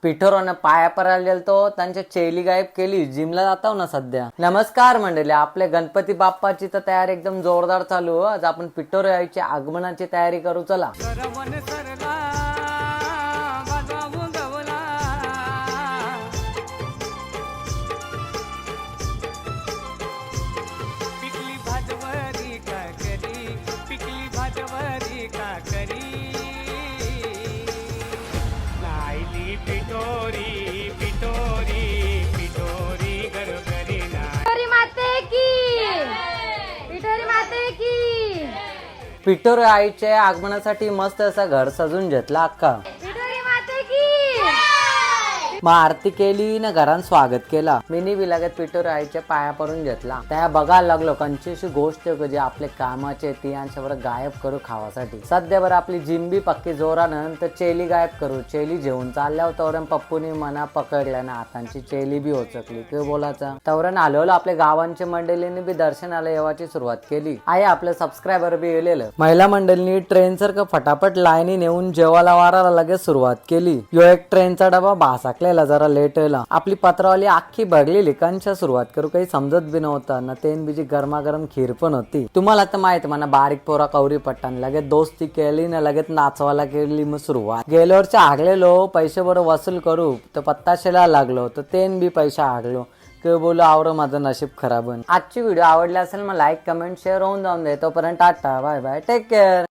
पिठोरानं पाया परायला गेलतो, त्यांच्या चेली गायब केली. जिमला जातो ना सध्या. नमस्कार मंडळी, आपले गणपती बाप्पाची तर तयारी एकदम जोरदार चालू. आज आपण पिठोर यायची आगमनाची तयारी करू. चला. पिठोर आईच्या आगमनासाठी मस्त असा घर सजून घेतला अक्का. मग आरती केली ना घरात स्वागत केला. मिनी विलागत पिठोर आईच्या पाया पडून घेतला. त्या बघायला लागलो कंची अशी गोष्ट जे आपले कामाचे ती यांच्यावर गायब करू खावासाठी. सध्या बरं आपली जिंबी पक्की जोरानं तर चेली गायब करू. चेली जेवून चालल्या तवरण पप्पूनी मना पकडल्या ना हातांची चेली बी होचकली कि बोलायचा. तवरण आलेलो आपल्या गावांच्या मंडळींनी बी दर्शनाला येवाची सुरुवात केली. आहे आपले सबस्क्रायबर बी येलेलं. महिला मंडळींनी ट्रेन सारखं फटाफट लाईनी नेऊन जेवायला वाराला लगेच सुरुवात केली. यो एक ट्रेनचा डबा भासाकलेला जरा लेट व्हायला. आपली पत्रावली अख्खी भरलेली. कंच्या सुरुवात करू काही समजत बी नव्हता ना. तेन बीजी गरमागरम खीर पण होती. तुम्हाला तर माहित म्हणा बारीक पोरा कवरी पट्टान लगेच दोस्ती केली ना लगेच नाचवायला केली. मग सुरुवात गेल्यावरच्या आगलेलो पैसे बरं वसूल करू तर पत्ताशेला लागलो तर तेन बी पैसे आगलो कि बोलू आवर माझं नशीब खराब. आजची व्हिडिओ आवडली असेल मग लाईक कमेंट शेअर होऊन जाऊन दे. तोपर्यंत tata bye bye take care.